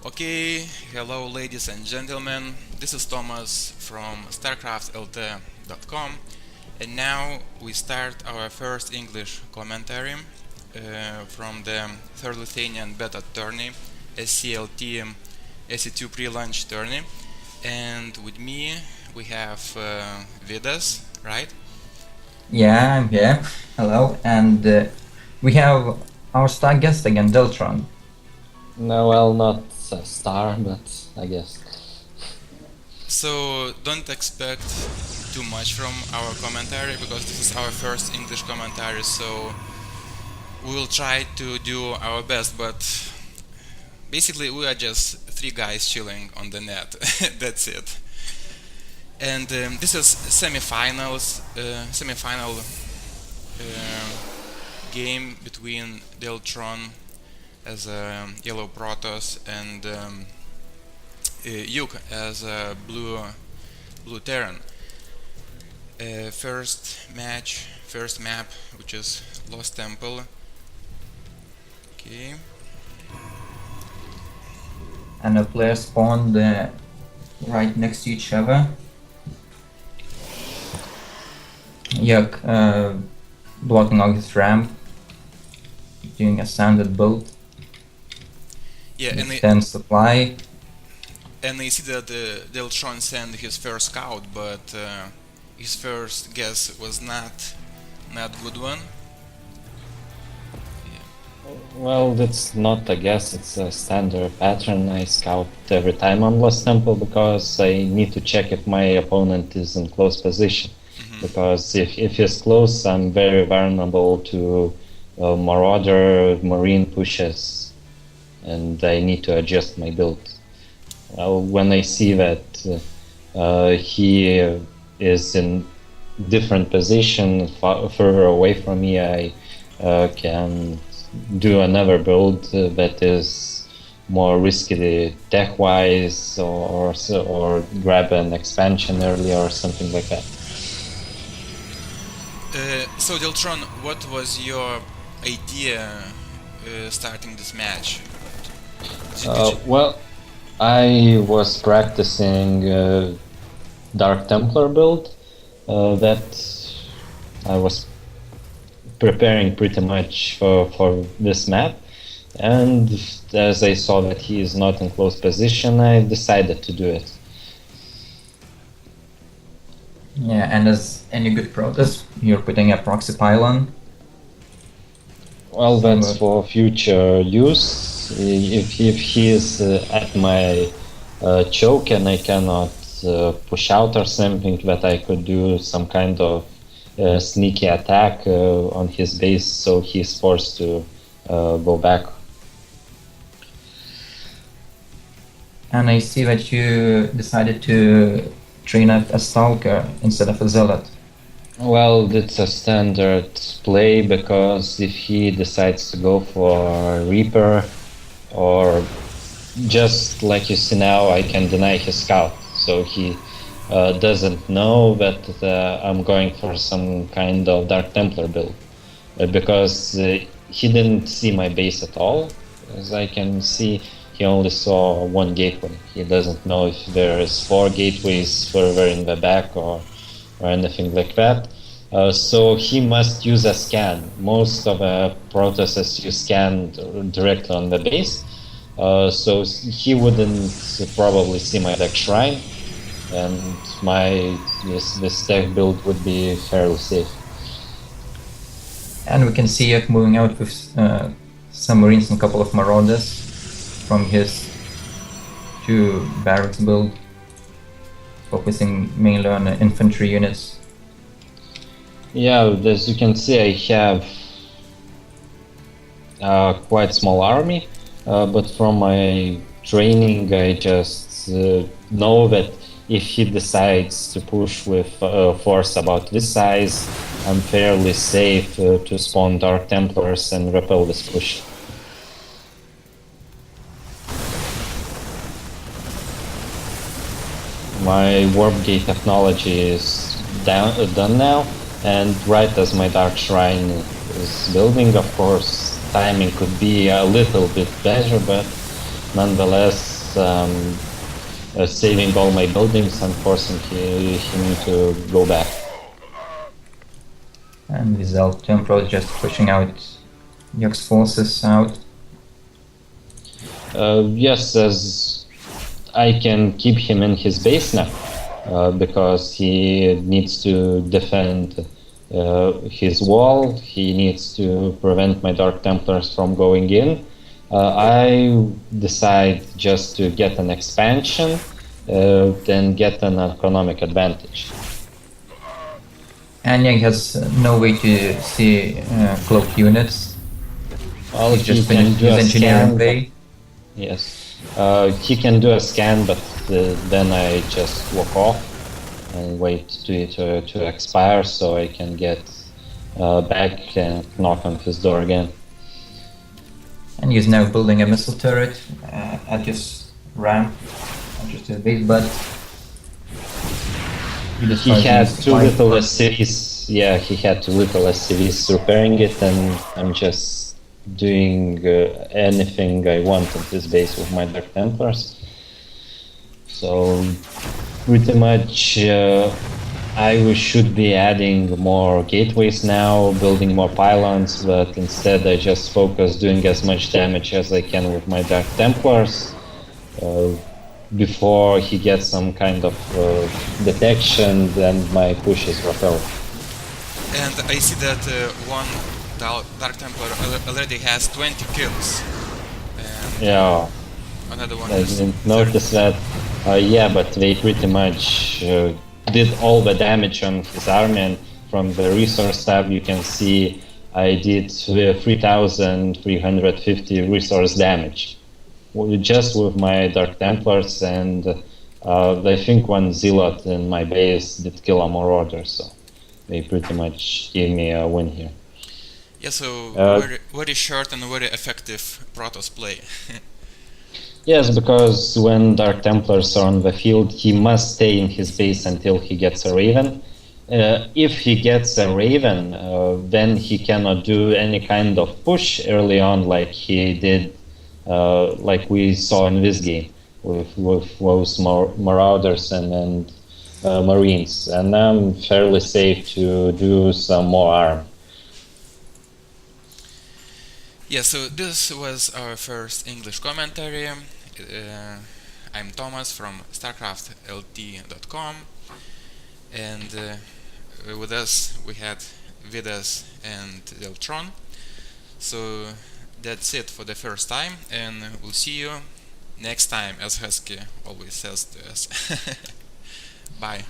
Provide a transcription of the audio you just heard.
Okay, hello ladies and gentlemen, this is Tomas from StarcraftLT.com, and now we start our first English commentary from the third Lithuanian beta tourney, SCLT SE2 pre-launch tourney, and with me we have Vidas, right? Yeah, I'm here. Hello, and we have our star guest again, Deltron. No, well, not a star, but I guess. So don't expect too much from our commentary because this is our first English commentary, so we will try to do our best, but basically we are just three guys chilling on the net. That's it. And this is semifinal game between Deltron as a yellow Protoss and Yuk as a blue Terran. First map, which is Lost Temple. Okay. And the players spawned right next to each other. Yuk blocking out his ramp, doing a standard build. Yeah, and extend supply. And I see that Deltron sent his first scout, but his first guess was not good one. Well, that's not a guess, it's a standard pattern. I scout every time on Lost Temple because I need to check if my opponent is in close position. Because if he's close, I'm very vulnerable to Marauder, Marine pushes, and I need to adjust my build. When I see that he is in different position, further away from me, I can do another build that is more risky tech-wise, or grab an expansion earlier or something like that. So Deltron, what was your idea starting this match? Well, I was practicing Dark Templar build that I was preparing pretty much for this map, and as I saw that he is not in close position, I decided to do it. Yeah, and as any good Protoss, you're putting a proxy pylon. Well, that's for future use. If he is at my choke and I cannot push out or something, that I could do some kind of sneaky attack on his base, so he's forced to go back. And I see that you decided to train up a Stalker instead of a Zealot. Well, it's a standard play, because if he decides to go for Reaper, or just like you see now, I can deny his scout, so he doesn't know that I'm going for some kind of Dark Templar build, because he didn't see my base at all. As I can see, he only saw one gateway. He doesn't know if there is 4 gateways further in the back or anything like that. So he must use a scan. Most of the Protosses use scan directly on the base, so he wouldn't probably see my deck shrine, and this tech build would be fairly safe. And we can see Yuk moving out with some Marines and a couple of Marauders from his 2 barracks build, focusing mainly on infantry units. Yeah, as you can see, I have a quite small army, but from my training I just know that if he decides to push with force about this size, I'm fairly safe to spawn Dark Templars and repel this push. My Warp Gate technology is done now, and right as my Dark Shrine is building, of course, timing could be a little bit better, but nonetheless saving all my buildings and forcing him to go back. And without Tempo just pushing out Yog's forces out. Yes, as I can keep him in his base now, because he needs to defend his wall, he needs to prevent my Dark Templars from going in. I decide just to get an expansion, then get an economic advantage. And Yang has no way to see cloaked units. Well, He's just can finished do his a engineering scan, bay. Yes, he can do a scan, but then I just walk off and wait to expire so I can get back and knock on his door again. And he's now building a missile turret at his ramp, not just his base, but he had too little SCVs. Yeah, he had too little SCVs repairing it, and I'm just doing anything I want in this base with my Dark Templars. So pretty much I should be adding more gateways now, building more pylons, but instead I just focus doing as much damage as I can with my Dark Templars before he gets some kind of detection, then my push is repelled. And I see that one Dark Templar already has 20 kills. And yeah, another one I is didn't notice that. Yeah, but they pretty much did all the damage on his army, and from the resource tab you can see I did 3,350 resource damage just with my Dark Templars, and I think one Zealot in my base did kill a Marauder, so they pretty much gave me a win here. Yeah, so very short and very effective Protoss play. Yes, because when Dark Templars are on the field, he must stay in his base until he gets a Raven. If he gets a Raven, then he cannot do any kind of push early on like he did, like we saw in this game with those Marauders and Marines. And I'm fairly safe to do some more arm. Yeah, so this was our first English commentary. I'm Tomas from StarCraftLT.com, and with us we had Vidas and Deltron. So that's it for the first time, and we'll see you next time, as Husky always says to us. Bye.